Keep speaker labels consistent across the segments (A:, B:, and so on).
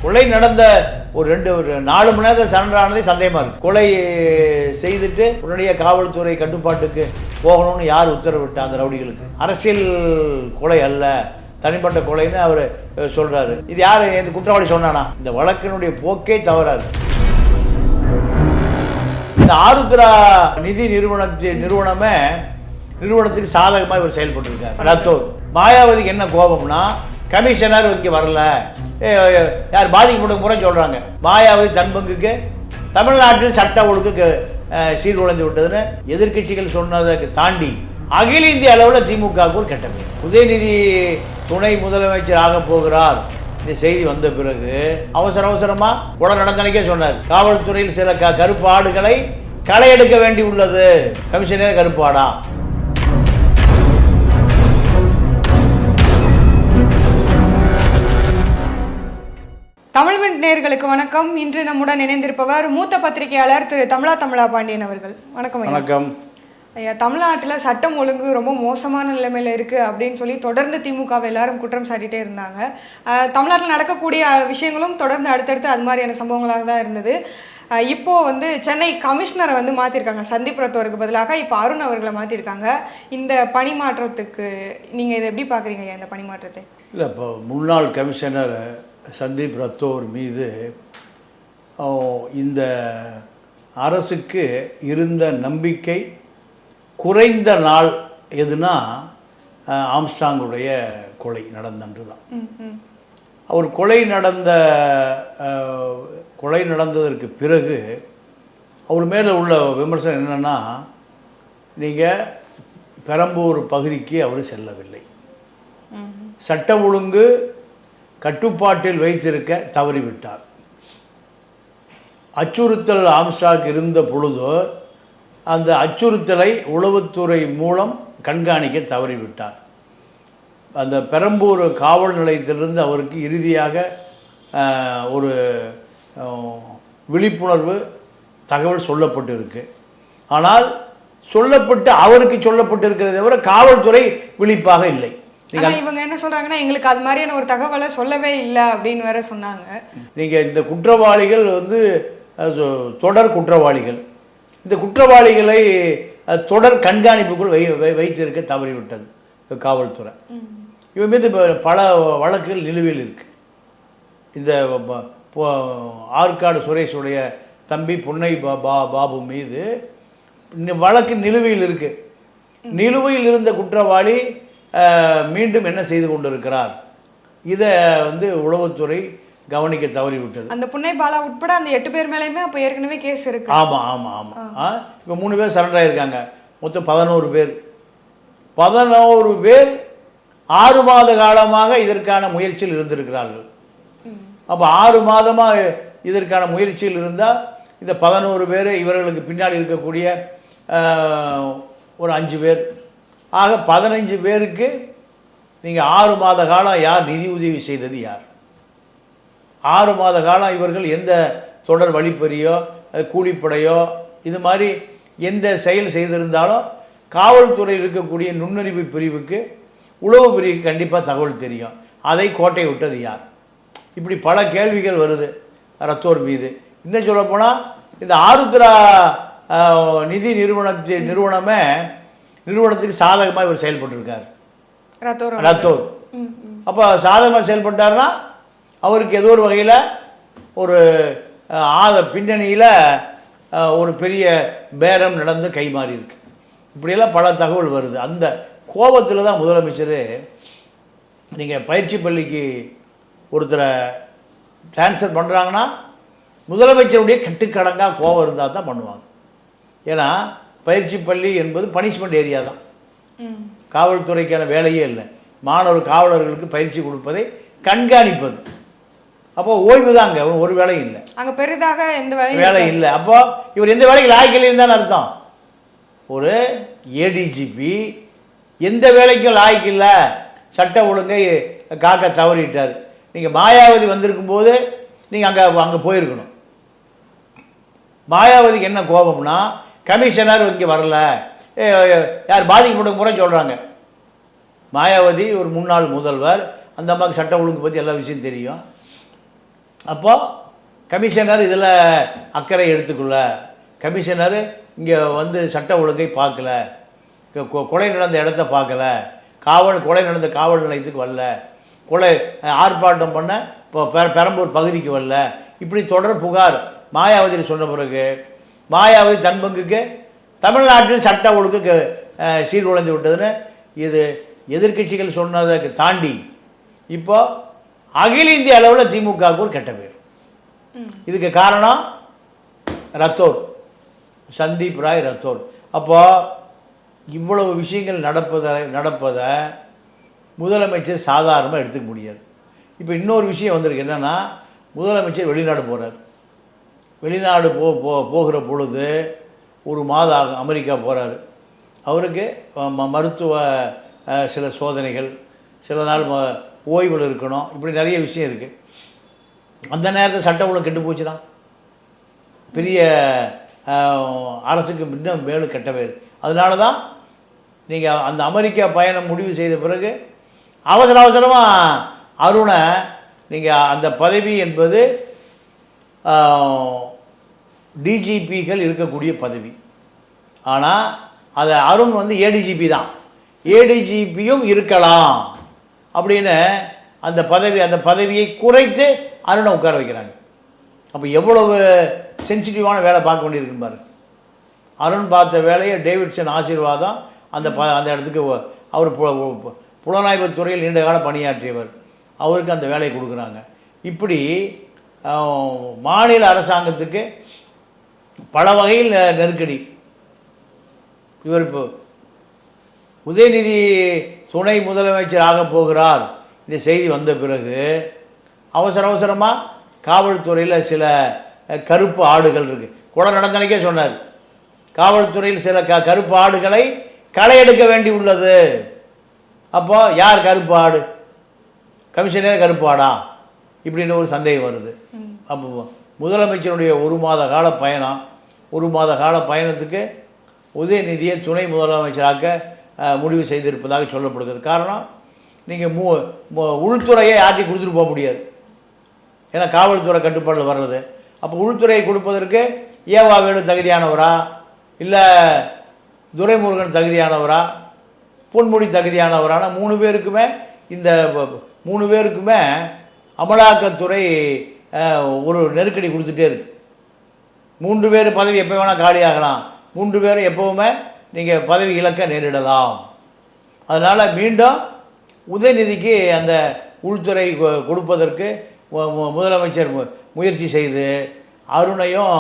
A: கொலை நடந்த ஒரு 4 மணி நேரத்தில் சரண்டர் ஆனதே சந்தேகமாக இருக்குது. கொலை செய்துட்டு உடனடியாக காவல்துறை கட்டுப்பாட்டுக்கு போகணும்னு யார் உத்தரவிட்டா அந்த ரவுடிகளுக்கு? அரசியல் கொலை அல்ல, தனிப்பட்ட கொலைன்னு அவர் சொல்கிறாரு. இது யார் இந்த குற்றவாளி சொன்னானா? இந்த வழக்கினுடைய போக்கே தவறாது. இந்த ஆருத்ரா நிதி நிறுவனத்துக்கு சாதகமாக இவர் செயல்பட்டு ரத்தோர். மாயாவதிக்கு என்ன கோபம்னா, கமிஷனர் இங்கே வரல, யார் பாதிக்கப்பட்ட முறை சொல்றாங்க. மாயாவதி தன் பங்குக்கு தமிழ்நாட்டில் சட்ட ஒழுங்கு சீர்குலைந்து விட்டதுன்னு எதிர்கட்சிகள் சொன்னதை தாண்டி அகில இந்திய அளவில் திமுகவுக்கு ஒரு கெட்ட பேர். உதயநிதி துணை முதலமைச்சர் ஆக போகிறார் இந்த செய்தி வந்த பிறகு அவசரமா உடனே நடந்தனைக்கே சொன்னார், காவல்துறையில் சில கருப்பு ஆடுகளை களை எடுக்க வேண்டி உள்ளது. கமிஷனர் கருப்பு ஆடா?
B: தமிழ்மின் நேயர்களுக்கு வணக்கம். இன்று நம்முடன் இணைந்திருப்பவர் மூத்த பத்திரிகையாளர் திரு தமிழா பாண்டியன் அவர்கள். வணக்கம்.
A: வணக்கம்
B: ஐயா. தமிழ்நாட்டில் சட்டம் ஒழுங்கு ரொம்ப மோசமான நிலைமையில் இருக்குது அப்படின்னு சொல்லி தொடர்ந்து திமுகவை எல்லாரும் குற்றம் சாட்டிகிட்டே இருந்தாங்க. தமிழ்நாட்டில் நடக்கக்கூடிய விஷயங்களும் தொடர்ந்து அடுத்தடுத்து அது மாதிரியான சம்பவங்களாக தான் இருந்தது. இப்போது சென்னை கமிஷனரை மாற்றிருக்காங்க. சந்தீப் ரத்தோருக்கு பதிலாக இப்போ அருண் அவர்களை மாற்றிருக்காங்க. இந்த பணி மாற்றத்துக்கு நீங்கள் இதை எப்படி பார்க்குறீங்க ஐயா, இந்த பணி மாற்றத்தை?
A: இல்லை, இப்போ முன்னாள் கமிஷனர் சந்தீப் ரத்தோர் மீது இந்த அரசுக்கு இருந்த நம்பிக்கை குறைந்த நாள் எதுனா ஆம்ஸ்டாங்குடைய கொலை நடந்தன்று தான். அவர் கொலை நடந்ததற்கு பிறகு அவர் மேலே உள்ள விமர்சனம் என்னென்னா, நீங்கள் பெரம்பூர் பகுதிக்கு அவர் செல்லவில்லை, சட்ட ஒழுங்கு கட்டுப்பாட்டில் வைத்திருக்க தவறிவிட்டார், அச்சுறுத்தல் ஆம்ஸ்டாக் இருந்த பொழுதோ அந்த அச்சுறுத்தலை உளவுத்துறை மூலம் கண்காணிக்க தவறிவிட்டார். அந்த பெரம்பூர் காவல் நிலையத்திலிருந்து அவருக்கு இறுதியாக ஒரு விழிப்புணர்வு தகவல் சொல்லப்பட்டிருக்கு. ஆனால் அவருக்கு சொல்லப்பட்டிருக்கிறதை தவிர காவல்துறை விழிப்பாக இல்லை.
B: இவங்க என்ன சொல்றாங்கன்னா, எங்களுக்கு அது மாதிரியான ஒரு தகவலை சொல்லவே இல்லை அப்படின்னு வேற சொன்னாங்க.
A: நீங்கள் இந்த குற்றவாளிகள் தொடர் குற்றவாளிகள், இந்த குற்றவாளிகளை தொடர் கண்காணிப்புக்குள் வைத்திருக்க தவறிவிட்டது காவல்துறை. இவன் மீது பல வழக்குகள் நிலுவையில் இருக்கு. இந்த ஆற்காடு சுரேஷுடைய தம்பி புன்னை பாபு மீது வழக்கு நிலுவையில் இருக்கு. நிலுவையில் இருந்த குற்றவாளி மீண்டும் என்ன செய்து கொண்டிருக்கிறார், இதை உளவுத்துறை கவனிக்க தவறிவிட்டது.
B: அந்த புன்னை பாலா உட்பட அந்த 8 பேர் மேலேயுமே அப்போ ஏற்கனவே கேஸ் இருக்கு.
A: ஆமாம். இப்போ 3 பேர் சரண்டர் ஆகியிருக்காங்க. மொத்தம் 11 பேர். 11 பேர் 6 மாத காலமாக இதற்கான முயற்சியில் இருந்திருக்கிறார்கள். அப்போ 6 மாதமாக இதற்கான முயற்சியில் இருந்தால் இந்த 11 பேர், இவர்களுக்கு பின்னாடி இருக்கக்கூடிய ஒரு 5 பேர், ஆக 15 பேருக்கு நீங்கள் 6 மாத காலம் யார் நிதி உதவி செய்தது? யார்? 6 மாத காலம் இவர்கள் எந்த தொடர் வழிப்பறியோ கூலிப்படையோ இது மாதிரி எந்த செயல் செய்திருந்தாலும் காவல்துறையில் இருக்கக்கூடிய நுண்ணறிவு பிரிவுக்கு, உளவு பிரிவுக்கு கண்டிப்பாக தகவல் தெரியும். அதை கோட்டை விட்டது யார்? இப்படி பல கேள்விகள் வருது ரத்தோர் மீது. இன்னும் சொல்லப்போனால் இந்த ஆருத்ரா நிதி நிறுவனத்துக்கு சாதகமாக இவர் செயல்பட்டுருக்கார் ரத்தோர். அப்போ சாதகமாக செயல்பட்டார்னா அவருக்கு ஏதோ ஒரு வகையில் ஒரு பின்னணியில் ஒரு பெரிய பேரம் நடந்து கைமாறி இருக்கு. இப்படியெல்லாம் பல தகவல் வருது. அந்த கோபத்தில் தான் முதலமைச்சர், நீங்கள் பயிற்சி பள்ளிக்கு ஒருத்தரை டிரான்ஸ்ஃபர் பண்ணுறாங்கன்னா முதலமைச்சருடைய கட்டுக்கடங்காக கோபம் இருந்தால் தான் பண்ணுவாங்க. ஏன்னா பயிற்சி பள்ளி என்பது பனிஷ்மெண்ட் ஏரியா தான், காவல்துறைக்கான வேலையே இல்லை. காவலர்களுக்கு பயிற்சி கொடுப்பதை கண்காணிப்பது. அப்போ ஓய்வு தான், அங்கே ஒரு வேலையும் இல்லை,
B: அங்கே பெரிதாக எந்த
A: வேலை இல்லை. அப்போ இவர் எந்த வேலைக்கு லாய்க்கில் இருந்தான்னு அர்த்தம். ஒரு ஏடிஜிபி எந்த வேலைக்கும் லாய்க்கு இல்லை, சட்ட ஒழுங்கை காக்க தவறிட்டார். நீங்கள் மாயாவதி வந்திருக்கும் போது நீங்கள் அங்கே போயிருக்கணும். மாயாவதிக்கு என்ன கோபம்னா, கமிஷனர் இங்கே வரல, யார் பாதிக்கப்பட்ட முறை சொல்கிறாங்க. மாயாவதி ஒரு முன்னாள் முதல்வர், அந்த அம்மாவுக்கு சட்ட ஒழுங்கு பற்றி எல்லா விஷயம் தெரியும். அப்போது கமிஷனர் இதில் அக்கறை எடுத்துக்கொள்ள, கமிஷனர் இங்கே வந்து சட்ட ஒழுங்கை பார்க்கல, கொலை நடந்த இடத்த பார்க்கல, கொலை நடந்த காவல் நிலையத்துக்கு வரல, ஆர்ப்பாட்டம் பண்ண இப்போ பெரம்பூர் பகுதிக்கு வரல, இப்படி தொடர் புகார் மாயாவதியில் சொன்ன பிறகு மாயாவதி தன் பங்குக்கு தமிழ்நாட்டில் சட்ட ஒழுங்கு சீர்குலைந்து விட்டதுன்னு இது எதிர்க்கட்சிகள் சொன்னதை தாண்டி இப்போ அகில இந்திய அளவில் திமுகவுக்கு ஒரு கெட்ட பேர். இதுக்கு காரணம் ரத்தோர், சந்தீப் ராய் ரத்தோர். அப்போ இவ்வளவு விஷயங்கள் நடப்பதை முதலமைச்சர் சாதாரணமாக எடுத்துக்க முடியாது. இப்போ இன்னொரு விஷயம் வந்திருக்கு, என்னென்னா முதலமைச்சர் வெளிநாடு போகிறார். வெளிநாடு போகிற பொழுது ஒரு மாதம் ஆகும், அமெரிக்கா போகிறாரு. அவருக்கு மருத்துவ சில சோதனைகள், சில நாள் ஓய்வில் இருக்கணும், இப்படி நிறைய விஷயம் இருக்குது. அந்த நேரத்தில் சட்டம் ஒழுங்கு கெட்டு போச்சுன்னா பெரிய அரசுக்கு இன்னும் மேலும் கெட்ட பேர். அதனால தான் நீங்கள் அந்த அமெரிக்கா பயணம் முடிவு செய்த பிறகு அவசரமாக அருணை நீங்கள் அந்த பதவி என்பது டிஜிபிகள் இருக்கக்கூடிய பதவி. ஆனால் அதை அருண் வந்து ஏடிஜிபி தான், ஏடிஜிபியும் இருக்கலாம் அப்படின்னு அந்த பதவியை குறைத்து அருணை உட்கார வைக்கிறாங்க. அப்போ எவ்வளவு சென்சிட்டிவான வேலை பார்க்க வேண்டியிருக்குன்னு பாரு. அருண் பார்த்த வேலையை டேவிட்சன் ஆசீர்வாதம். அந்த இடத்துக்கு அவர் புலனாய்வு துறையில் நீண்ட காலம் பணியாற்றியவர், அவருக்கு அந்த வேலையை கொடுக்குறாங்க. இப்படி மாநில அரசாங்கத்துக்கு பல வகையில் நெருக்கடி. இவர் இப்போ உதயநிதி துணை முதலமைச்சர் ஆக போகிறார் இந்த செய்தி வந்த பிறகு அவசரமாக காவல்துறையில் சில கருப்பு ஆடுகள் இருக்குது. கூட நடந்தனைக்கே சொன்னார், காவல்துறையில் சில கருப்பு ஆடுகளை களை எடுக்க வேண்டி உள்ளது. அப்போ யார் கருப்பு ஆடு? கமிஷனர் கருப்பு ஆடா? இப்படின்னு ஒரு சந்தேகம் வருது. அப்போ முதலமைச்சருடைய ஒரு மாத கால பயணத்துக்கு உதயநிதியை துணை முதலமைச்சராக முடிவு செய்திருப்பதாக சொல்லப்படுகிறது. காரணம், நீங்கள் உள்துறையை ஆட்டி கொடுத்துட்டு போக முடியாது, ஏன்னா காவல்துறை கட்டுப்பாடில் வர்றது. அப்போ உள்துறையை கொடுப்பதற்கு ஏவா வேலு தகுதியானவரா, இல்லை துரைமுருகன் தகுதியானவரா, பொன்முடி தகுதியானவரான 3 பேருக்குமே இந்த 3 பேருக்குமே அமலாக்கத்துறை ஒரு நெருக்கடி கொடுத்துட்டே இருக்கு. 3 பேர் பதவி எப்போ வேணால் காலியாகலாம், 3 பேரும் எப்போவுமே நீங்கள் பதவி இழக்க நேரிடலாம். அதனால் மீண்டும் உதயநிதிக்கு அந்த உள்துறை கொடுப்பதற்கு முதலமைச்சர் முயற்சி செய்து அருணையும்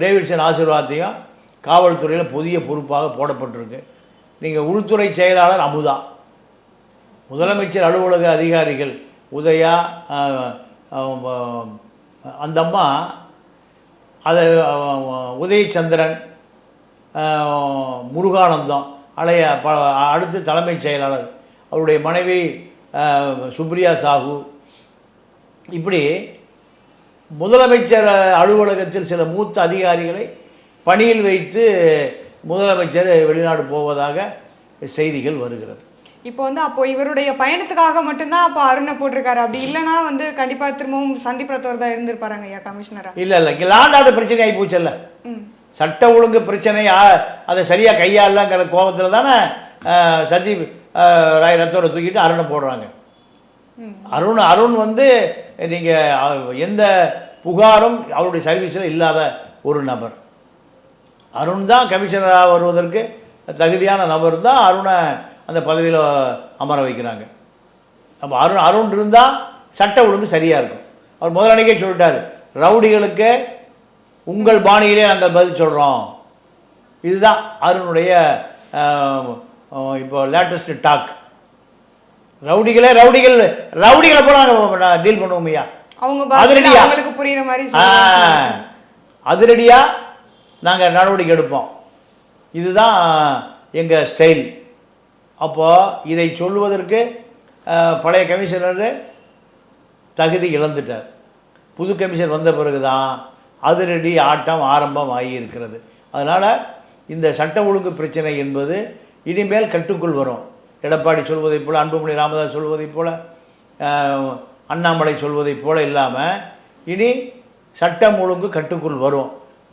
A: டேவிட்சன் ஆசீர்வாதத்தையும் காவல்துறையில் புதிய பொறுப்பாக போடப்பட்டிருக்கு. நீங்கள் உள்துறை செயலாளர் அமுதா, முதலமைச்சர் அலுவலக அதிகாரிகள் உதயா, அந்த அம்மா அதை உதயச்சந்திரன், முருகானந்தம் அடுத்து தலைமைச் செயலாளர், அவருடைய மனைவி சுப்ரியா சாஹூ, இப்படி முதலமைச்சர் அலுவலகத்தில் சில மூத்த அதிகாரிகளை பணியில் வைத்து முதலமைச்சர் வெளிநாடு போவதாக செய்திகள் வருகிறது.
B: இப்போ அப்போ இவருடைய பயணத்துக்காக மட்டும்தான் அப்போ அருணை போட்டிருக்காரு. அப்படி இல்லைன்னா கண்டிப்பாக திரும்பவும் சந்தீப் ரத்தோர் தான் இருந்திருப்பாருங்க ஐயா கமிஷனரா? இல்லை
A: இங்கே லாண்ட் ஆர்டர் பிரச்சனை ஆகி போச்சல்ல, சட்ட ஒழுங்கு பிரச்சனை அதை சரியாக கையாளங்கிற கோபத்தில் தானே சந்தீப் ராய் ரத்தோரை தூக்கிட்டு அருணை போடுறாங்க. அருண் நீங்கள் எந்த புகாரும் அவருடைய சர்வீஸில் இல்லாத ஒரு நபர். அருண் தான் கமிஷனராக வருவதற்கு தகுதியான நபர் தான் அருணை அந்த பதவியில் அமர வைக்கிறாங்க. அப்போ அருண் இருந்தால் சட்ட ஒழுங்கு சரியாக இருக்கும். அவர் முதலமைக்கே சொல்லிட்டார், ரவுடிகளுக்கு உங்கள் பாணியிலே நாங்கள் பதில் சொல்கிறோம். இதுதான் அருணுடைய இப்போ லேட்டஸ்ட் டாக். ரவுடிகளை போல நாங்கள் டீல் பண்ணுவோமையா,
B: அவங்களுக்கு புரியுற மாதிரி
A: அதிரடியாக நாங்கள் நடவடிக்கை எடுப்போம். இதுதான் எங்கள் ஸ்டைல். அப்போது இதை சொல்லுவதற்கு பழைய கமிஷனர் தகுதி இழந்துட்டார். புது கமிஷன் வந்த பிறகு தான் அதிரடி ஆட்டம் ஆரம்பம் ஆகியிருக்கிறது. அதனால் இந்த சட்ட ஒழுங்கு பிரச்சனை என்பது இனிமேல் கட்டுக்குள் வரும். எடப்பாடி சொல்வதைப் போல், அன்புமணி ராமதாஸ் சொல்வதைப் போல், அண்ணாமலை சொல்வதைப் போல் இல்லாமல் இனி சட்டம் ஒழுங்கு கட்டுக்குள்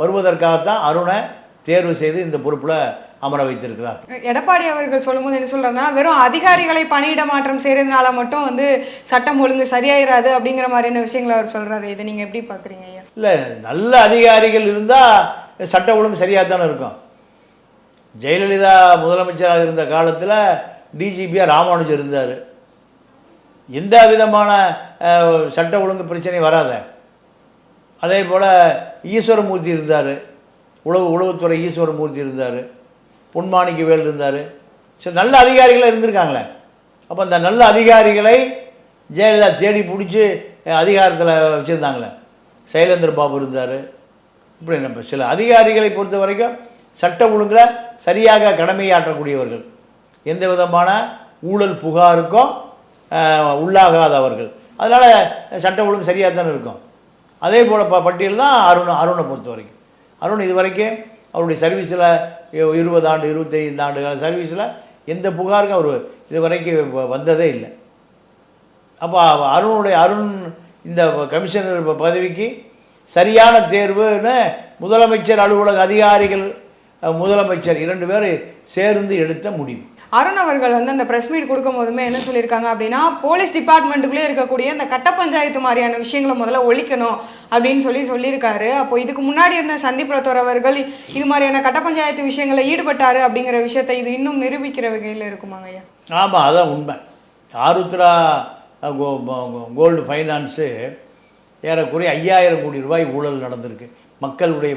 A: வருவதற்காகத்தான் அருணை தேர்வு செய்து இந்த பொறுப்பில் அமர வைத்திருக்கிறார்.
B: எடப்பாடி அவர்கள் சொல்லும்போது என்ன சொல்றாருன்னா, வெறும் அதிகாரிகளை பணியிட மாற்றம் செய்யறதுனால மட்டும் சட்டம் ஒழுங்கு சரியாயிராது அப்படிங்கிற மாதிரியான விஷயங்களை அவர் சொல்றாரு. இதை நீங்க எப்படி பாக்குறீங்க ஐயா?
A: இல்லை, நல்ல அதிகாரிகள் இருந்தால் சட்ட ஒழுங்கு சரியாக தானே இருக்கும். ஜெயலலிதா முதலமைச்சராக இருந்த காலத்தில் டிஜிபியாக ராமானுஜர் இருந்தார். எந்த விதமான சட்ட ஒழுங்கு பிரச்சனை வராத. அதே போல் ஈஸ்வரமூர்த்தி இருந்தார், உளவுத்துறை ஈஸ்வரமூர்த்தி இருந்தார், பொன்மாணிக்கவேல் இருந்தார். சரி, நல்ல அதிகாரிகளாக இருந்திருக்காங்களே. அப்போ அந்த நல்ல அதிகாரிகளை ஜெயலலிதா தேடி பிடிச்சி அதிகாரத்தில் வச்சுருந்தாங்களே. சைலேந்திர பாபு இருந்தார். இப்படி நம்ம சில அதிகாரிகளை பொறுத்த வரைக்கும் சட்ட ஒழுங்கில் சரியாக கடமையாற்றக்கூடியவர்கள், எந்த விதமான ஊழல் புகாருக்கும் உள்ளாகாதவர்கள். அதனால் சட்ட ஒழுங்கு சரியாக தானே இருக்கும். அதே போல் பட்டியல் தான் அருணை பொறுத்த வரைக்கும். அருண் இது வரைக்கும் அவருடைய சர்வீஸில் 20 ஆண்டு 25 ஆண்டுகள் சர்வீஸில் எந்த புகாருக்கும் அவர் இது வரைக்கும் வந்ததே இல்லை. அப்போ அருண் இந்த கமிஷனர் பதவிக்கு சரியான தேர்வுன்னு முதலமைச்சர் அலுவலக அதிகாரிகள், முதலமைச்சர் 2 பேர் சேர்ந்து எடுத்த முடிவு.
B: அருண் அவர்கள் அந்த ப்ரெஸ் மீட் கொடுக்கும் போதுமே என்ன சொல்லியிருக்காங்க அப்படின்னா, போலீஸ் டிபார்ட்மெண்ட்டுக்குள்ளே இருக்கக்கூடிய இந்த கட்ட பஞ்சாயத்து மாதிரியான விஷயங்களை முதல்ல ஒழிக்கணும் அப்படின்னு சொல்லியிருக்காரு. அப்போ இதுக்கு முன்னாடி இருந்த சந்தீப் ரத்தோர் அவர்கள் இது மாதிரியான கட்ட பஞ்சாயத்து விஷயங்களை ஈடுபட்டாரு அப்படிங்கிற விஷயத்தை இது இன்னும் நிரூபிக்கிற வகையில் இருக்குமாங்க ஐயா?
A: ஆமாம், அதான் உண்மை. ஆருத்ரா கோல்டு ஃபைனான்ஸு ஏறக்குறைய 5000 கோடி ரூபாய் ஊழல் நடந்திருக்கு. மக்களுடைய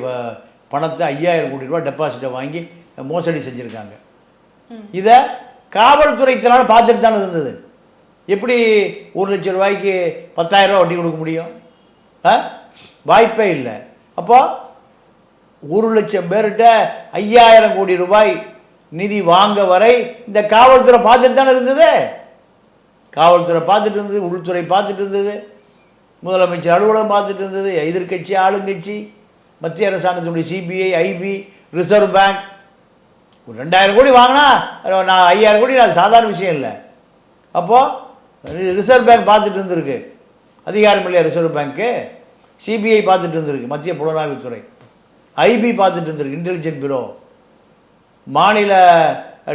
A: பணத்தை 5000 கோடி ரூபாய் டெபாசிட்டை வாங்கி மோசடி செஞ்சுருக்காங்க. இதை காவல்துறையினால பார்த்துட்டு தானே இருந்தது. எப்படி 1 லட்சம் ரூபாய்க்கு 10,000 ரூபா வட்டி கொடுக்க முடியும்? வாய்ப்பே இல்லை. அப்போ 1 லட்சம் பேர்கிட்ட 5000 கோடி ரூபாய் நிதி வாங்க வரை இந்த காவல்துறை பார்த்துட்டு தானே இருந்தது. காவல்துறை பார்த்துட்டு இருந்தது, உள்துறை பார்த்துட்டு இருந்தது, முதலமைச்சர் அலுவலகம் பார்த்துட்டு இருந்தது, எதிர்கட்சி ஆளுங்கட்சி, மத்திய அரசாங்கத்தினுடைய சிபிஐ, ஐபி, ரிசர்வ் பேங்க். ஒரு 2000 கோடி வாங்கினா நான் 5000 கோடி அது சாதாரண விஷயம் இல்லை. அப்போது ரிசர்வ் பேங்க் பார்த்துட்டு இருந்திருக்கு, அதிகாரம் இல்லையா ரிசர்வ் பேங்க்கு. சிபிஐ பார்த்துட்டு இருந்திருக்கு, மத்திய புலனாய்வுத்துறை. ஐபி பார்த்துட்டு இருந்திருக்கு, இன்டெலிஜென்ட் பியூரோ. மாநில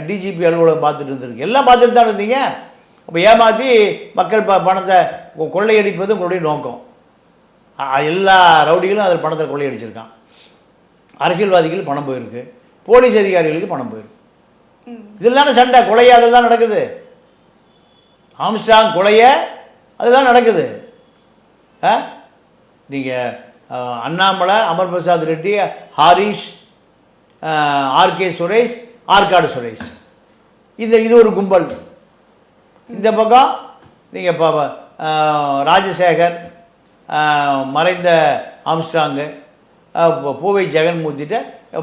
A: டிஜிபி அலுவலகம் பார்த்துட்டு இருந்திருக்கு. எல்லாம் பார்த்துட்டு தான் இருந்தீங்க. அப்போ ஏமாற்றி மக்கள் பணத்தை கொள்ளையடிப்பது உங்களுடைய நோக்கம். எல்லா ரவுடிகளும் அதில் பணத்தை கொள்ளையடிச்சிருக்கான். அரசியல்வாதிகள் பணம் போயிருக்கு, போலீஸ் அதிகாரிகளுக்கு பணம் போயிருக்கு. இதெல்லாம் சண்டை கொலையை அதெல்லாம் நடக்குது. ஆம்ஸ்ட்ராங் கொலைய அதுதான் நடக்குது. நீங்கள் அண்ணாமலை, அமர் பிரசாத் ரெட்டி, ஹாரிஷ், ஆர்கே சுரேஷ், ஆற்காடு சுரேஷ், இது ஒரு கும்பல். இந்த பக்கம் நீங்கள் ராஜசேகர், மறைந்த ஆம்ஸ்ட்ராங்கு, பூவை ஜெகன்மூர்த்திட்ட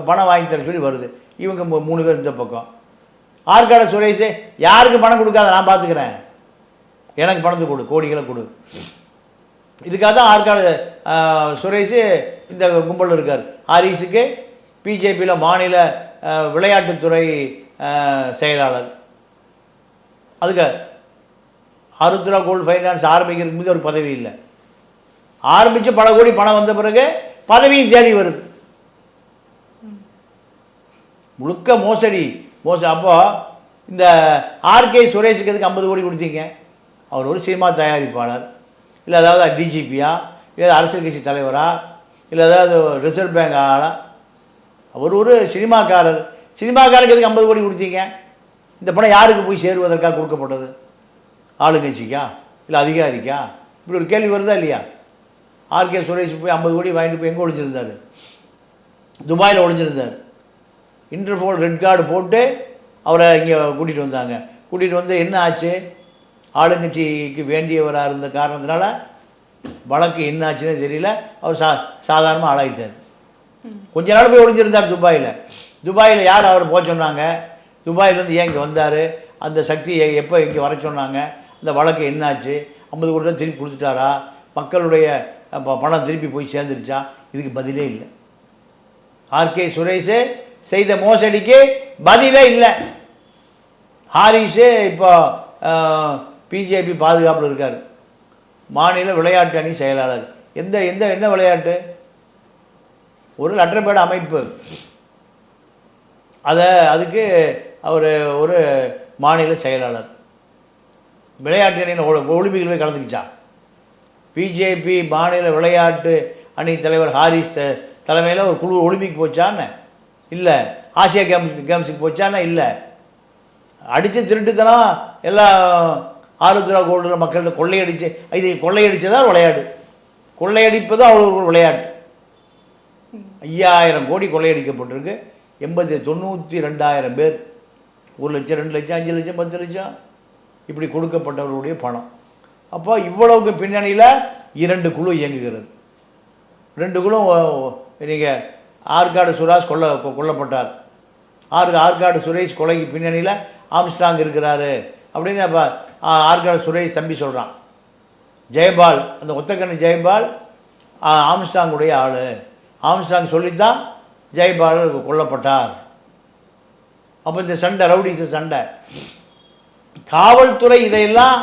A: பணம் வாங்கி தர சொல்லி வருது. இவங்க 3 பேர் இந்த பக்கம். ஆற்காடு சுரேஷ் யாருக்கு பணம் கொடுக்காத, நான் பார்த்துக்கிறேன், எனக்கு பணத்தை கொடு, கோடிகளை கொடு. இதுக்காக தான் ஆற்காடு சுரேஷ் இந்த கும்பல் இருக்கார். ஹாரிஸுக்கு பிஜேபியில் மாநில விளையாட்டுத்துறை செயலாளர். அதுக்கு ஆருத்ரா கோல்டு ஃபைனான்ஸ் ஆரம்பிக்கிறதுக்கு மீது ஒரு பதவி இல்லை. ஆரம்பித்து பல கோடி பணம் வந்த பிறகு பதவியும் தேடி வருது. முழுக்க மோசடி. அப்போ இந்த ஆர்கே சுரேஷுக்கு எதுக்கு 50 கோடி கொடுத்தீங்க? அவர் ஒரு சினிமா தயாரிப்பாளர், இல்லை ஏதாவது டிஜிபியா, இல்லை அரசியல் கட்சி தலைவரா, இல்லை ஏதாவது ரிசர்வ் பேங்க் ஆளா? அவர் ஒரு சினிமாக்காரர். சினிமாக்காரருக்கு எதுக்கு 50 கோடி கொடுத்தீங்க? இந்த பணம் யாருக்கு போய் சேருவதற்காக கொடுக்கப்பட்டது? ஆளுங்கட்சிக்கா, இல்லை அதிகாரிக்கா? இப்படி ஒரு கேள்வி வருதா இல்லையா? ஆர்கே சுரேஷ் போய் 50 கோடி வாங்கிட்டு போய் எங்கே ஒழிஞ்சிருந்தார்? துபாயில் ஒழிஞ்சிருந்தார். இன்டர்போல் ரெட் கார்டு போட்டு அவரை இங்கே கூட்டிகிட்டு வந்தாங்க. கூட்டிகிட்டு வந்து என்ன ஆச்சு? ஆளுங்கட்சிக்கு வேண்டியவராக இருந்த காரணத்தினால வழக்கு என்ன ஆச்சுன்னே தெரியல. அவர் சாதாரணமாக ஆளாயிட்டார். கொஞ்ச நாள் போய் ஒழிஞ்சிருந்தார் துபாயில். யார் அவர் போக சொன்னாங்க? துபாயிலேருந்து ஏன் இங்கே வந்தார்? அந்த சக்தியை எப்போ இங்கே வர சொன்னாங்க? அந்த வழக்கு என்னாச்சு? 50 கோடி திருப்பி கொடுத்துட்டாரா? மக்களுடைய பணம் திருப்பி போய் சேர்ந்துருச்சா? இதுக்கு பதிலே இல்லை. ஆர்கே சுரேஷ் செய்த மோசடிக்கு பதிலே இல்லை. ஹாரிஷு இப்போ பிஜேபி பாதுகாப்பில் இருக்கார், மாநில விளையாட்டு அணி செயலாளர். எந்த எந்த என்ன விளையாட்டு? ஒரு லெட்டர் அமைப்பு, அதுக்கு அவர் ஒரு மாநில செயலாளர். விளையாட்டு அணியில் ஒலிம்பிக்கில் போய் கலந்துக்கிச்சா? பிஜேபி மாநில விளையாட்டு அணி தலைவர் ஹாரிஸ் தலைமையில் ஒரு குழு ஒலிம்பிக் போச்சான்னு இல்லை, ஆசியா கேம்ஸுக்கு போச்சான்னா இல்லை. அடித்து திருட்டுத்தனம் எல்லாம் ஆருத்ரா கோல்டில் மக்கள்கிட்ட கொள்ளையடிச்சு, இது கொள்ளையடிச்சதான் விளையாட்டு. கொள்ளையடிப்பதும் அவ்வளோ ஒரு விளையாட்டு. 5000 கோடி கொள்ளையடிக்கப்பட்டிருக்கு. 92,000 பேர், 1 லட்சம் 2 லட்சம் 5 லட்சம் 10 லட்சம் இப்படி கொடுக்கப்பட்டவர்களுடைய பணம். அப்போ இவ்வளவுக்கு பின்னணியில் 2 குழு இயங்குகிறது. 2 குழு. நீங்கள் ஆற்காடு சுரேஷ் கொல்லப்பட்டார். ஆற்காடு சுரேஷ் கொலைக்கு பின்னணியில் ஆம்ஸ்ட்ராங் இருக்கிறாரு அப்படின்னு அப்போ ஆற்காடு சுரேஷ் தம்பி சொல்கிறான். ஜெயபால், அந்த ஒத்தக்கண்ணு ஜெயபால் ஆம்ஸ்ட்ராங்குடைய ஆள். ஆம்ஸ்ட்ராங் சொல்லித்தான் ஜெயபால் கொல்லப்பட்டார். அப்போ இந்த சண்டை, ரவுடிஸ சண்டை. காவல்துறை இதையெல்லாம்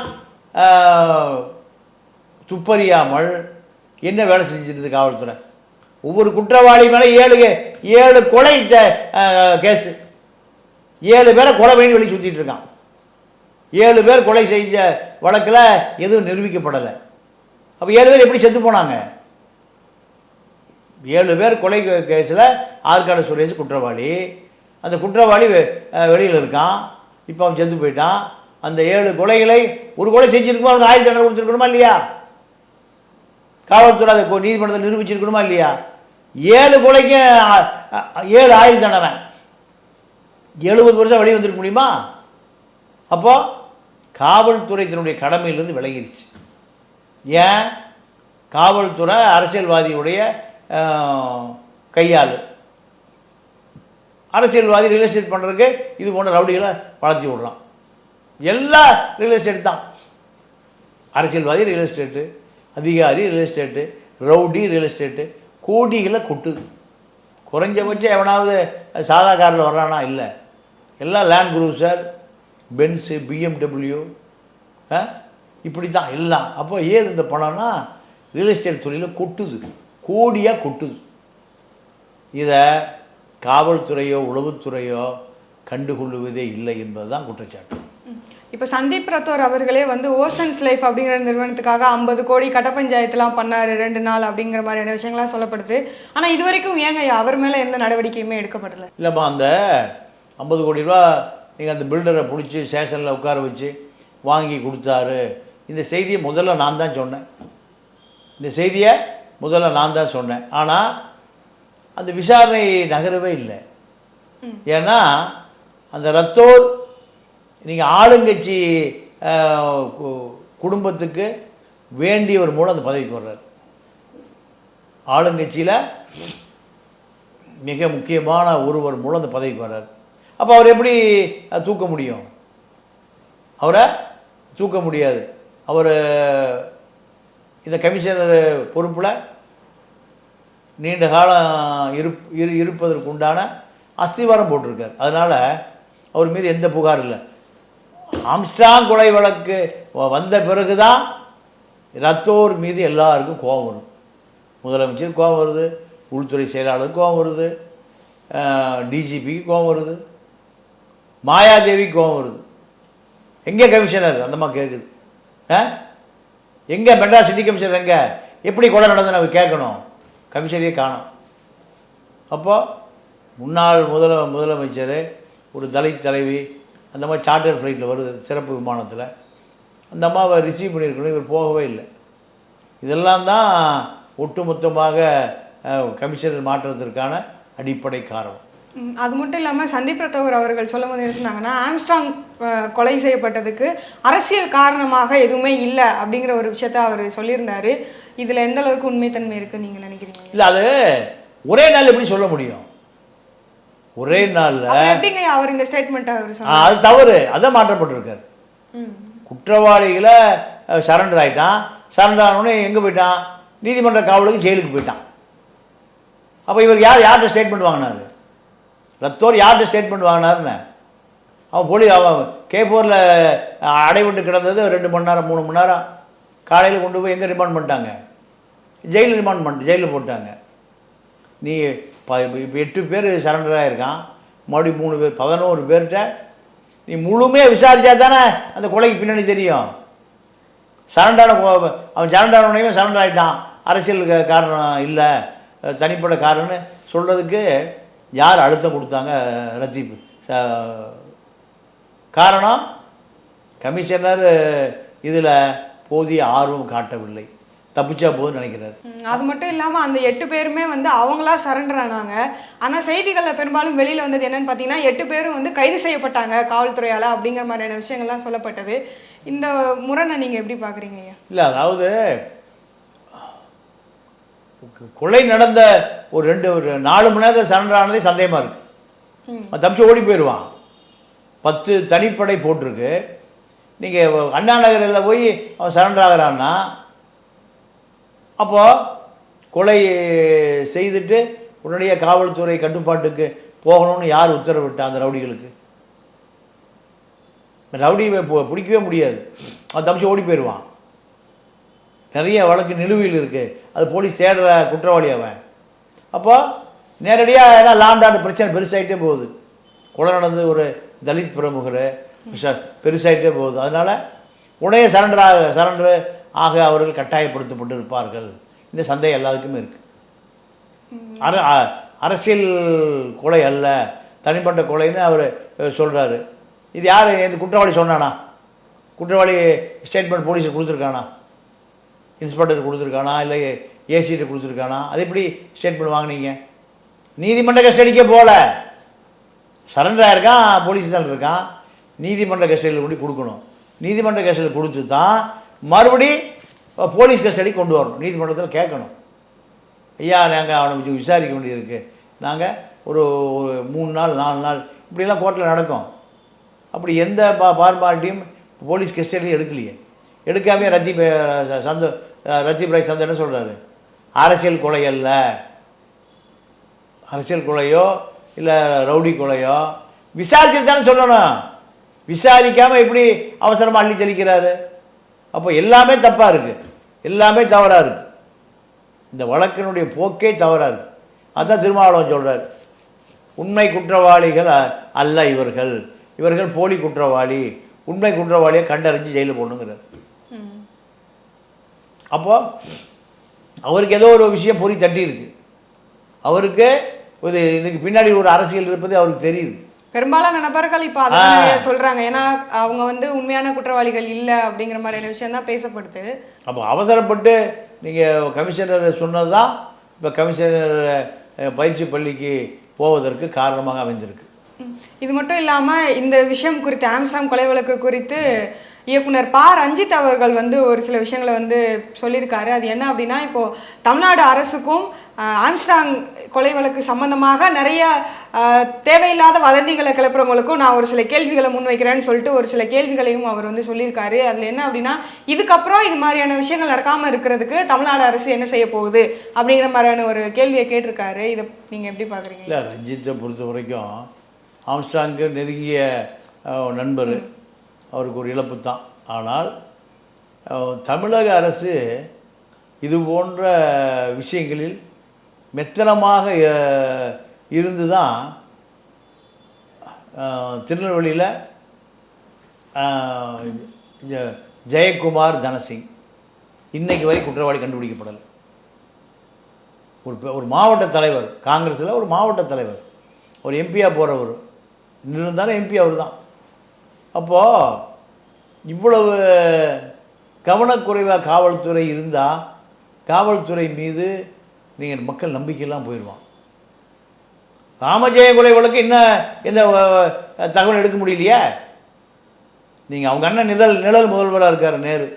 A: துப்பறியாமல் என்ன வேலை செஞ்சிருந்தது காவல்துறை? ஒவ்வொரு குற்றவாளி மேலே 7 கொலை கேஸு. 7 பேரை கொலை பண்ணி வெளியே சுற்றிட்டு இருக்கான். 7 பேர் கொலை செஞ்ச வழக்கில் எதுவும் நிரூபிக்கப்படலை. அப்போ 7 பேர் எப்படி செத்து போனாங்க? 7 பேர் கொலை கேஸில் ஆற்காடு சுரேஷ் குற்றவாளி. அந்த குற்றவாளி வெளியில் இருக்கான். இப்போ அவன் செத்து போயிட்டான். அந்த 7 கொலைகளை ஒரு கொலை செஞ்சிருக்குமா, அவனுக்கு ஆயுள் தண்டனை கொடுத்துருக்கணுமா இல்லையா? காவல்துறை அதை நீதிமன்றத்தில் நிரூபிச்சிருக்கணுமா இல்லையா? 7 கொலைக்கு 7 ஆயுள் தண்டனை, 70 வருஷம் வெளியே வந்துருக்க முடியுமா? அப்போ காவல்துறை தன்னுடைய கடமையிலிருந்து விலகிருச்சு. ஏன்? காவல்துறை அரசியல்வாதியுடைய கையாளு. அரசியல்வாதி ரியல் எஸ்டேட் பண்ணுறதுக்கு இது போன்ற ரவுடிகளை வளர்த்தி விடுறான். எல்லா ரியல் எஸ்டேட் தான். அரசியல்வாதி ரியல் எஸ்டேட்டு, அதிகாரி real estate, rowdy real estate, கோடிகளை கொட்டுது. குறைஞ்சபட்சம் எவனாவது சாதா காரில் வர்றானா? இல்லை. எல்லாம் லேண்ட் குரூசர், பென்ஸு, BMW இப்படி தான் எல்லாம். அப்போ ஏது இந்த பணம்னா ரியல் எஸ்டேட் தொழிலில் கொட்டுது, கோடியாக கொட்டுது. இதை காவல்துறையோ உளவுத்துறையோ கண்டுகொள்ளுவதே இல்லை என்பது தான் குற்றச்சாட்டு.
B: இப்போ சந்தீப் ரத்தோர் அவர்களே வந்து ஓஷன்ஸ் லைஃப் அப்படிங்கிற நிறுவனத்துக்காக 50 கோடி கட்ட பஞ்சாயத்துலாம் பண்ணார் 2 நாள் அப்படிங்கிற மாதிரியான விஷயங்கள்லாம் சொல்லப்படுது. ஆனால் இது வரைக்கும் ஏங்க அவர் மேலே எந்த நடவடிக்கையுமே எடுக்கப்படலை?
A: இல்லைம்மா, அந்த 50 கோடி ரூபா நீங்கள் அந்த பில்டரை பிடிச்சி ஸ்டேஷனில் உட்கார வச்சு வாங்கி கொடுத்தாரு. இந்த செய்தியை முதல்ல நான் தான் சொன்னேன். ஆனால் அந்த விசாரணை நகரவே இல்லை. ஏன்னா அந்த ரத்தோர் நீங்கள் ஆளுங்கட்சி குடும்பத்துக்கு வேண்டியவர் மூலம் அந்த பதவிக்கு வர்றார். ஆளுங்கட்சியில் மிக முக்கியமான ஒருவர் மூலம் அந்த பதவிக்கு வர்றார். அப்போ அவர் எப்படி தூக்க முடியும்? அவரை தூக்க முடியாது. அவர் இந்த கமிஷனர் பொறுப்பில் நீண்ட காலம் இருப்பதற்கு உண்டான அஸ்திவாரம் போட்டிருக்கார். அதனால் அவர் மீது எந்த புகார் இல்லை. ஆம்ஸ்ட்ராங் கொலை வழக்கு வந்த பிறகு தான் ரத்தோர் மீது எல்லாருக்கும் கோபம் வரும். முதலமைச்சர் கோபம் வருது, உள்துறை செயலாளருக்கு கோபம் வருது, டிஜிபிக்கு கோபம் வருது, மாயாதேவிக்கு கோபம் வருது. எங்கே கமிஷனர்? அந்தம்மா கேட்குது. எங்கே மெட்ராஸ் சிட்டி கமிஷனர்? எங்கே எப்படி கொலை நடந்து நம்ம கேட்கணும். கமிஷனரையே காணோம். அப்போ முன்னாள் முதலமைச்சர், ஒரு தலித் தலைவி, அந்த மாதிரி சார்ட்டர் ஃப்ளைட்டில் வருது, சிறப்பு விமானத்தில். அந்த அம்மாவை ரிசீவ் பண்ணியிருக்கணும், இவர் போகவே இல்லை. இதெல்லாம் தான் ஒட்டுமொத்தமாக கமிஷனர் மாற்றத்திற்கான அடிப்படை காரணம்.
B: அது மட்டும் இல்லாமல் சந்தீப் ரத்தோர் அவர்கள் சொல்லும் போது என்ன சொன்னாங்கன்னா, ஆம்ஸ்ட்ராங் கொலை செய்யப்பட்டதுக்கு அரசியல் காரணமாக எதுவுமே இல்லை அப்படிங்கிற ஒரு விஷயத்த அவர் சொல்லியிருந்தாரு. இதில் எந்த அளவுக்கு உண்மைத்தன்மை இருக்குன்னு நீங்கள் நினைக்கிறீங்க? இல்லை, அது
A: ஒரே நாள் எப்படி சொல்ல முடியும்? ஒரே நாளில்
B: எப்படிங்க அவர் இந்த ஸ்டேட்மெண்ட் அவர் சொன்னார்?
A: அது தவறு. அதான் மாற்றப்பட்டிருக்காரு. குற்றவாளிகளை சரண்டர் ஆகிட்டான். சரண்டர் ஆனோடனே எங்கே போயிட்டான்? நீதிமன்ற காவலுக்கு, ஜெயிலுக்கு போயிட்டான். அப்போ இவர் யார்கிட்ட ஸ்டேட்மெண்ட் வாங்கினார்? ரத்தோர் யார்கிட்ட ஸ்டேட்மெண்ட் வாங்கினாருன்னு? அவன் K4ல் அடைபட்டு கிடந்தது 2 மணி நேரம் 3 மணி நேரம். காலையில் கொண்டு போய் எங்கே ரிமாண்ட் பண்ணிட்டாங்க? ஜெயிலில் ரிமாண்ட் பண்ணிட்டு ஜெயிலில் போட்டாங்க. நீ இப்போ 8 பேர் சரண்டர் ஆகிருக்கான், மறுபடியும் 3 பேர் 11 பேர்கிட்ட நீ முழுமையாக விசாரித்தா தானே அந்த கொலைக்கு பின்னணி தெரியும். அவன் சரண்டர் ஆனவனையும் சரண்டர் ஆகிட்டான், அரசியல் காரணம் இல்லை தனிப்பட்ட காரணம்னு சொல்கிறதுக்கு யார் அழுத்தம் கொடுத்தாங்க? ரத்தீப். காரணம் கமிஷனர் இதில் போதிய ஆர்வம் காட்டவில்லை, தப்பிச்சா போதுன்னு நினைக்கிறாரு.
B: அது மட்டும் இல்லாமல் அந்த 8 பேருமே வந்து அவங்களா சரண்டர் ஆனாங்க. ஆனால் செய்திகளில் பெரும்பாலும் வெளியில் வந்தது என்னன்னு பார்த்தீங்கன்னா 8 பேரும் வந்து கைது செய்யப்பட்டாங்க காவல்துறையால் அப்படிங்கிற மாதிரியான விஷயங்கள்லாம் சொல்லப்பட்டது. இந்த முரணை நீங்கள் எப்படி பார்க்குறீங்க ஐயா?
A: இல்லை, அதாவது கொலை நடந்த ஒரு 4 மணி நேரத்தில் சரண்டர் ஆனதே சந்தேகமாக இருக்கு. தப்பிச்சு ஓடி போயிடுவான். 10 தனிப்படை போட்டிருக்கு. நீங்கள் அண்ணா நகரில் போய் அவன் சரண்டர் ஆகிறான்னா அப்போது கொலை செய்துட்டு உடனடியாக காவல்துறை கட்டுப்பாட்டுக்கு போகணும்னு யார் உத்தரவிட்டா? அந்த ரவுடிகளுக்கு ரவுடியை பிடிக்கவே முடியாது, அவன் தப்பிச்சு ஓடி போயிடுவான். நிறைய வழக்கு நிலுவையில் இருக்குது, அது போலீஸ் தேடுற குற்றவாளி அவன். அப்போ நேரடியாக ஏன்னா லாண்ட் ஆர்டர் பிரச்சனை பெருசாகிட்டே போகுது. கொலை நடந்து ஒரு தலித் பிரமுகர் பெருசாகிட்டே போகுது. அதனால் உடனே சரண்டர் ஆக அவர்கள் கட்டாயப்படுத்தப்பட்டு இருப்பார்கள். இந்த சந்தேகம் எல்லாத்துக்குமே இருக்குது. அரசியல் கொலை அல்ல, தனிப்பட்ட கொலைன்னு அவர் சொல்கிறாரு. இது யார்? இந்த குற்றவாளி சொன்னானா? குற்றவாளி ஸ்டேட்மெண்ட் போலீஸுக்கு கொடுத்துருக்கானா? இன்ஸ்பெக்டர் கொடுத்துருக்கானா? இல்லை ஏசிட்டு கொடுத்துருக்கானா? அது எப்படி ஸ்டேட்மெண்ட் வாங்கினீங்க? நீதிமன்ற கஸ்டடிக்கே போகல, சரண்டர் ஆகிருக்கான், போலீஸ் தான் இருக்கான், நீதிமன்ற கஸ்டடியில் கொண்டு கொடுக்கணும். நீதிமன்ற கஸ்டடியில் கொடுத்து தான் மறுபடி போலீஸ் கஸ்டடி கொண்டு வரணும். நீதிமன்றத்தில் கேட்கணும், ஐயா நாங்கள் அவனை கொஞ்சம் விசாரிக்க வேண்டியிருக்கு, நாங்கள் ஒரு 3 நாள் 4 நாள் இப்படிலாம் கோர்ட்டில் நடக்கும். அப்படி எந்த ஃபார்மாலிட்டியும் போலீஸ் கஸ்டடியும் எடுக்கலையே. எடுக்காமே ரத்தீப் ராய் சந்து என்ன சொல்கிறாரு? அரசியல் கொலை அல்ல, அரசியல் கொலையோ இல்லை ரவுடி கொலையோ விசாரிச்சுட்டு தானே சொல்லணும். விசாரிக்காமல் எப்படி அவசரமாக அள்ளி தெளிக்கிறாரு? அப்போ எல்லாமே தப்பாக இருக்குது, எல்லாமே தவறாக இருக்குது. இந்த வழக்கினுடைய போக்கே தவறாக இருக்குது. அதுதான் திருமாவளவன் சொல்கிறார், உண்மை குற்றவாளிகள் அல்ல இவர்கள், இவர்கள் போலி குற்றவாளி, உண்மை குற்றவாளியை கண்டறிஞ்சு ஜெயிலில் போடணுங்கிறார். அப்போ அவருக்கு ஏதோ ஒரு விஷயம் பொறி தட்டி இருக்கு, அவருக்கு இதுக்கு பின்னாடி ஒரு அரசியல் இருப்பது அவருக்கு தெரியுது.
B: பெரும்பாலான நபர்கள் இப்போ அதான் சொல்றாங்க, ஏன்னா அவங்க வந்து உண்மையான குற்றவாளிகள் இல்லை அப்படிங்கிற மாதிரியான விஷயம் தான் பேசப்படுது.
A: அப்போ அவசரப்பட்டு நீங்கள் கமிஷனர் சொன்னது தான் இப்போ கமிஷனர் பயிற்சி பள்ளிக்கு போவதற்கு காரணமாக அமைந்திருக்கு.
B: இது மட்டும் இல்லாமல் இந்த விஷயம் குறித்து ஆம்ஸ்ட்ராங் கொலை வழக்கு குறித்து இயக்குனர் ப. ரஞ்சித் அவர்கள் வந்து ஒரு சில விஷயங்களை வந்து சொல்லியிருக்காரு. அது என்ன அப்படின்னா, இப்போது தமிழ்நாடு அரசுக்கும் ஆம்ஸ்ட்ராங் கொலை வழக்கு சம்பந்தமாக நிறைய தேவையில்லாத வதந்திகளை கிளப்புறவங்களுக்கும் நான் ஒரு சில கேள்விகளை முன்வைக்கிறேன்னு சொல்லிட்டு ஒரு சில கேள்விகளையும் அவர் வந்து சொல்லியிருக்காரு. அதில் என்ன அப்படின்னா, இதுக்கப்புறம் இது மாதிரியான விஷயங்கள் நடக்காமல் இருக்கிறதுக்கு தமிழ்நாடு அரசு என்ன செய்ய போகுது அப்படிங்கிற மாதிரியான ஒரு கேள்வியை கேட்டிருக்காரு. இதை நீங்கள் எப்படி பார்க்குறீங்க?
A: இல்லை, ரஞ்சித்தை பொறுத்த வரைக்கும் ஆம்ஸ்ட்ராங்கு நெருங்கிய நண்பர், அவருக்கு ஒரு இழப்பு தான். ஆனால் தமிழக அரசு இது போன்ற விஷயங்களில் மெத்தனமாக இருந்து தான் திருநெல்வேலியில் ஜெயக்குமார் தனசிங் இன்னைக்கு வரை குற்றவாளி கண்டுபிடிக்கப்படலை. ஒரு மாவட்ட தலைவர், காங்கிரஸில் ஒரு மாவட்ட தலைவர், ஒரு எம்பியாக போகிறவர், இருந்தாலும் எம்பி அவர் தான். அப்போது இவ்வளவு கவனக்குறைவாக காவல்துறை இருந்தால் காவல்துறை மீது நீங்கள் மக்கள் நம்பிக்கையெல்லாம் போயிடுவான். ராமஜெய கொலை வழக்கு இன்னும் எந்த தகவல் எடுக்க முடியலையே. நீங்கள் அவங்க அண்ணன் நிழல் முதல்வராக இருக்கார் நேரு,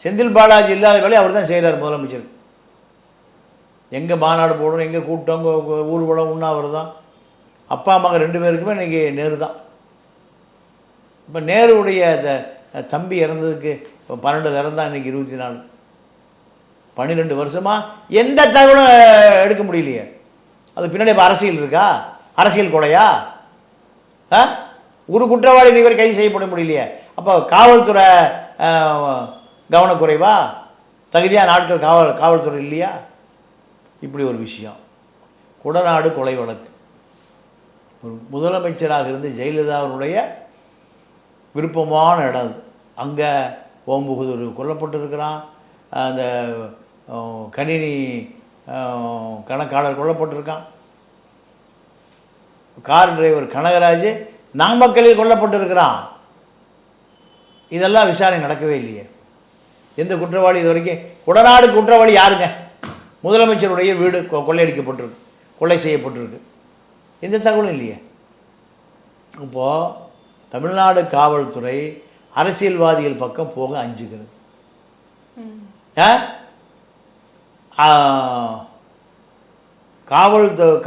A: செந்தில் பாலாஜி இல்லாத வேலையை அவர் தான் செய்கிறார் முதலமைச்சர். எங்கே மாநாடு போடணும், எங்கே கூட்டம் ஊர்வலம் உண்ணாவிரதம் தான். அப்பா அம்மா 2 பேருக்குமே இன்றைக்கி நேரு தான். இப்போ நேருடைய தம்பி இறந்ததுக்கு இப்போ 12 இறந்தான், இன்றைக்கி 24, 12 வருஷமாக எந்த தகவலும் எடுக்க முடியலையே. அது பின்னாடி இப்போ அரசியல் இருக்கா? அரசியல் கொலையா? ஒரு குற்றவாளி இவர் கைது செய்யப்பட முடியலையே. அப்போ காவல்துறை கவனக்குறைவா? தகுதியான ஆட்கள் காவல்துறை இல்லையா? இப்படி ஒரு விஷயம். குடநாடு கொலை வழக்கு. ஒரு முதலமைச்சராக இருந்து ஜெயலலிதா அவருடைய விருப்பமான இடம் அது. அங்கே ஓம்புகுதூர் கொல்லப்பட்டிருக்கிறான், அந்த கணினி கணக்காளர் கொல்லப்பட்டிருக்கான், கார் டிரைவர் கனகராஜ் நாமக்கலில் கொல்லப்பட்டிருக்கிறான். இதெல்லாம் விசாரணை நடக்கவே இல்லையே. எந்த குற்றவாளி இது வரைக்கும்? குடநாடு குற்றவாளி யாருங்க? முதலமைச்சருடைய வீடு கொள்ளையடிக்கப்பட்டிருக்கு, கொலை செய்யப்பட்டிருக்கு. எந்த தகவலும் இல்லையே. இப்போது தமிழ்நாடு காவல்துறை அரசியல்வாதிகள் பக்கம் போக அஞ்சுகிறது.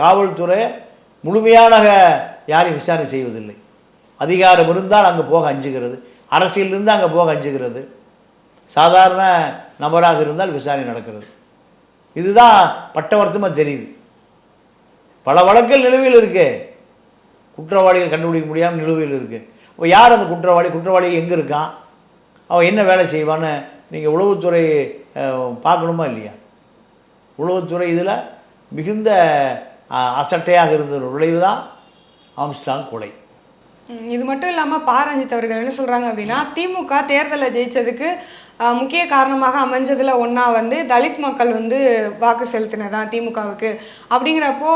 A: காவல்துறை முழுமையான யாரையும் விசாரணை செய்வதில்லை. அதிகாரம் இருந்தால் அங்கே போக அஞ்சுகிறது, அரசியலிருந்து அங்கே போக அஞ்சுகிறது, சாதாரண நபராக இருந்தால் விசாரணை நடக்கிறது. இதுதான் பட்ட வருஷமாக தெரியுது. பல வழக்கில் நிலுவையில் இருக்கு, குற்றவாளிகள் கண்டுபிடிக்க முடியாமல் நிலுவையில் இருக்கு. இப்போ யார் அந்த குற்றவாளி எங்கே இருக்கான், அவன் என்ன வேலை செய்வான்னு நீங்கள் உளவுத்துறை பார்க்கணுமா இல்லையா? உளவுத்துறை இதில் மிகுந்த அசட்டையாக இருந்த ஒரு விளைவு தான் ஆம்ஸ்ட்ராங் கொலை.
B: இது மட்டும் இல்லாமல் பாரஞ்சித் அவர்கள் என்ன சொல்கிறாங்க அப்படின்னா, திமுக தேர்தலில் ஜெயிச்சதுக்கு முக்கிய காரணமாக அமைஞ்சதில் ஒன்றா வந்து தலித் மக்கள் வந்து வாக்கு செலுத்தினதான் திமுகவுக்கு. அப்படிங்கிறப்போ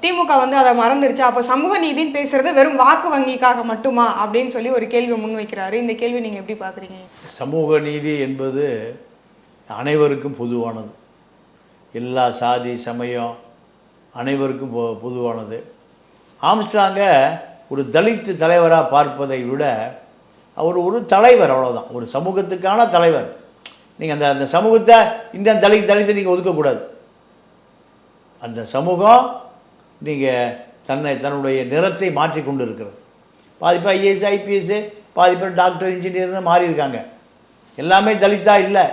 B: திமுக வந்து அதை மறந்துருச்சு, அப்போ சமூக நீதின்னு பேசுகிறது வெறும் வாக்கு வங்கிக்காக மட்டுமா அப்படின்னு சொல்லி ஒரு கேள்வி முன்வைக்கிறாரு. இந்த கேள்வி நீங்கள் எப்படி பார்க்குறீங்க?
A: சமூக நீதி என்பது அனைவருக்கும் பொதுவானது. எல்லா சாதி சமயம் அனைவருக்கும் பொதுவானது. ஆம்ஸ்ட்ராங்கை ஒரு தலித் தலைவராக பார்ப்பதை விட அவர் ஒரு தலைவர், அவ்வளோதான். ஒரு சமூகத்துக்கான தலைவர். நீங்கள் அந்த சமூகத்தை இந்த தலித்தை நீங்கள் ஒதுக்கக்கூடாது. அந்த சமூகம் நீங்கள் தன்னுடைய நிறத்தை மாற்றி கொண்டு இருக்கிறது. பாதி பேர் ஐஏஎஸ் ஐபிஎஸ், பாதி பேர் டாக்டர் இன்ஜினியர்னு மாறி இருக்காங்க. எல்லாமே தலித்தா இல்லை.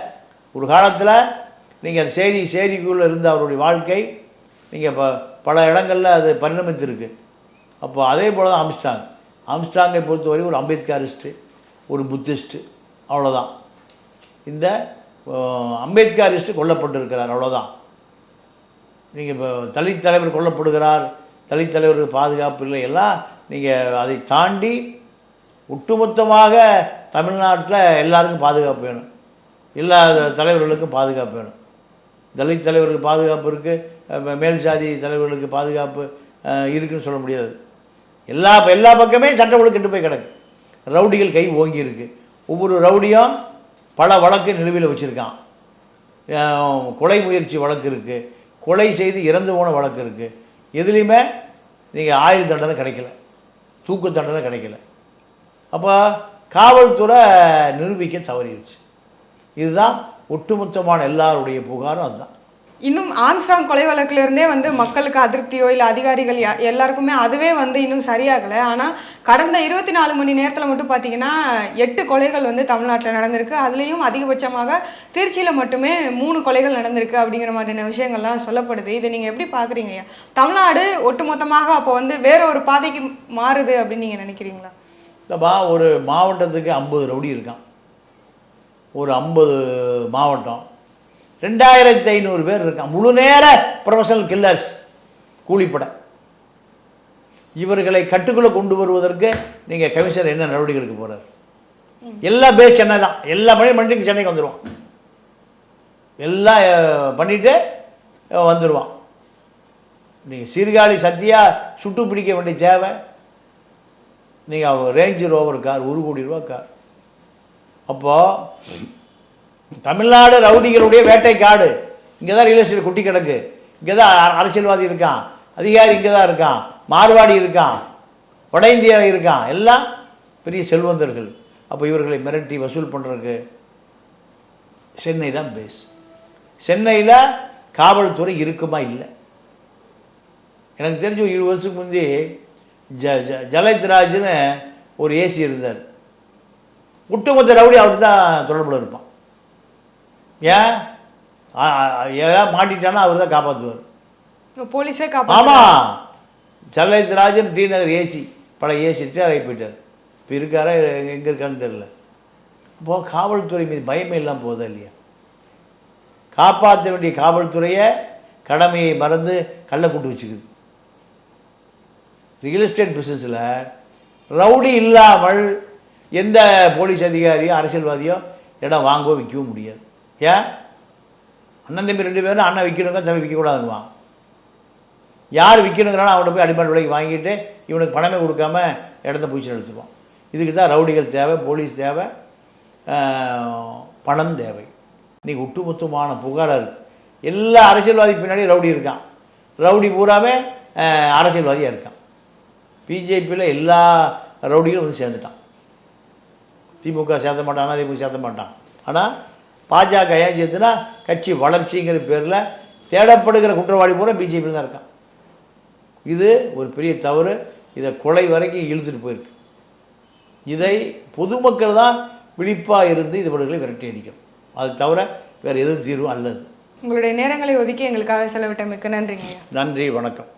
A: ஒரு காலத்தில் நீங்கள் அந்த சேரிக்குள்ளே இருந்த அவருடைய வாழ்க்கை நீங்கள் பல இடங்களில் அது பரிணமித்திருக்கு. அப்போ அதே போல் தான் ஆம்ஸ்ட்ராங்கை பொறுத்தவரை ஒரு அம்பேத்கரிஸ்ட்டு, ஒரு புத்திஸ்ட்டு, அவ்வளோதான். இந்த அம்பேத்கரிஸ்ட்டு கொல்லப்பட்டிருக்கிறார், அவ்வளோதான். நீங்கள் இப்போ தலித் தலைவர் கொல்லப்படுகிறார், தலித் தலைவருக்கு பாதுகாப்பு இல்லை, எல்லாம் நீங்கள் அதை தாண்டி ஒட்டுமொத்தமாக தமிழ்நாட்டில் எல்லாருக்கும் பாதுகாப்பு வேணும், எல்லா தலைவர்களுக்கும் பாதுகாப்பு வேணும். தலித் தலைவருக்கு பாதுகாப்பு இருக்குது, மேல் சாதி தலைவர்களுக்கு பாதுகாப்பு இருக்குதுன்னு சொல்ல முடியாது. எல்லா பக்கமே சட்டம் ஒழுங்கு கெட்டு போய் கிடக்கு. ரவுடிகள் கை ஓங்கி இருக்கு. ஒவ்வொரு ரவுடியும் பல வழக்கு நிலுவையில் வச்சுருக்கான். கொலை முயற்சி வழக்கு இருக்குது, கொலை செய்து இறந்து போன வழக்கு இருக்குது. எதுலேயுமே நீங்கள் ஆயுள் தண்டனை கிடைக்கல, தூக்கு தண்டனை கிடைக்கல. அப்போ காவல்துறை நிரூபிக்க தவறிடுச்சு. இதுதான் ஒட்டுமொத்தமான எல்லாருடைய புகாரும். அதுதான்.
B: இன்னும் ஆம்ஸ்ட்ராங் கொலை வழக்கிலிருந்தே வந்து மக்களுக்கு அதிருப்தியோ இல்லை அதிகாரிகள் எல்லாருக்குமே அதுவே வந்து இன்னும் சரியாகலை. ஆனால் கடந்த 24 மணி நேரத்தில் மட்டும் பார்த்தீங்கன்னா 8 கொலைகள் வந்து தமிழ்நாட்டில் நடந்திருக்கு. அதுலேயும் அதிகபட்சமாக திருச்சியில் மட்டுமே 3 கொலைகள் நடந்திருக்கு அப்படிங்கிற மாதிரியான விஷயங்கள்லாம் சொல்லப்படுது. இதை நீங்கள் எப்படி பார்க்குறீங்க? தமிழ்நாடு ஒட்டுமொத்தமாக அப்போ வந்து வேற ஒரு பாதைக்கு மாறுது அப்படின்னு நீங்கள் நினைக்கிறீங்களா?
A: இல்லைப்பா, ஒரு மாவட்டத்துக்கு 50 ரவுடி இருக்கான். ஒரு 50 மாவட்டம் 2500 பேர் இருக்கான். முழு நேர ப்ரொஃபஷனல் கில்லர்ஸ், கூலிப்பட. இவர்களை கட்டுக்குள்ளே கொண்டு வருவதற்கு நீங்கள் கமிஷனர் என்ன நடவடிக்கை எடுக்க போகிறார்? எல்லா பேர் சென்னை தான், எல்லா பணியும் பண்ணிட்டு சென்னைக்கு வந்துடுவான், எல்லாம் பண்ணிட்டு வந்துடுவான். நீங்கள் சீர்காழி சத்தியா சுட்டு பிடிக்க வேண்டிய தேவை. நீங்கள் ரேஞ்ச் ரோவர் கார், 1 கோடி ரூபா கார். அப்போது தமிழ்நாடு ரவுடிகளுடைய வேட்டை காடு. இங்கே தான் ரியல் எஸ்டேட் குட்டி கிடக்கு, இங்கே தான் அரசியல்வாதி இருக்கான், அதிகாரி இங்கே தான் இருக்கான், மார்வாடி இருக்கான், வட இந்தியா இருக்கான், எல்லாம் பெரிய செல்வந்தர்கள். அப்போ இவர்களை மிரட்டி வசூல் பண்ணுறதுக்கு சென்னை தான் பேஸ். சென்னையில் காவல்துறை இருக்குமா? இல்லை. எனக்கு தெரிஞ்ச 20 வருஷத்துக்கு முந்தி ஜலத்ராஜ்னு ஒரு ஏசி இருந்தார். ஒட்டுமொத்த ரவுடி அவருக்கு தான் தொடர்பில் இருப்பான். ஏன் ஏதாவது மாட்டிட்டானா அவர் தான் காப்பாற்றுவார்,
B: போலீஸே
A: ஆமாம். ஜலத்ராஜன் டி நகர் ஏசி, பல ஏசி ரிட்டையர் ஆகி போயிட்டார். இப்போ இருக்காரா எங்கே இருக்கான்னு தெரியல. அப்போது காவல்துறை மீது பயமே இல்லாமல் போதா இல்லையா? காப்பாற்ற வேண்டிய காவல்துறையை கடமையை மறந்து கள்ளக்கூட்டு வச்சுக்குது. ரியல் எஸ்டேட் பிஸ்னஸில் ரவுடி இல்லாமல் எந்த போலீஸ் அதிகாரியோ அரசியல்வாதியோ இடம் வாங்கவோ விற்கவும் முடியாது. ஏன்? அண்ணன் தம்பி 2 பேரும் அண்ணன் விற்கணுங்க, தம்பி விற்கக்கூடாதுங்குவான். யார் விற்கணுங்கிறானோ அவனை போய் அடிமாடு விலைக்கு வாங்கிட்டு இவனுக்கு பணமே கொடுக்காம இடத்த பூச்சி எடுத்துருவான். இதுக்கு தான் ரவுடிகள் தேவை, போலீஸ் தேவை, பணம் தேவை. இன்றைக்கி ஒட்டுமொத்தமான புகாராக இருக்குது. எல்லா அரசியல்வாதி பின்னாடி ரவுடி இருக்கான். ரவுடி பூராவே அரசியல்வாதியாக இருக்கான். பிஜேபியில் எல்லா ரவுடிகளும் வந்து சேர்ந்துட்டான். திமுக சேர்த்த மாட்டான், அதிமுக சேர்த்த மாட்டான். ஆனால் பாஜக ஏன் சேர்த்துனா கட்சி வளர்ச்சிங்கிற பேரில் தேடப்படுகிற குற்றவாளி பூரா பிஜேபியில் தான் இருக்கான். இது ஒரு பெரிய தவறு. இதை கொலை வரைக்கும் இழுத்துட்டு போயிருக்கு. இதை பொதுமக்கள் தான் விழிப்பாக இருந்து இதுபடுகளை விரட்டி அடிக்கணும். அது தவிர வேறு எதுவும் தீர்வு அல்லது.
B: உங்களுடைய நேரங்களை ஒதுக்கி எங்களுக்காக செலவிட்ட மிக்க நன்றிங்க.
A: நன்றி, வணக்கம்.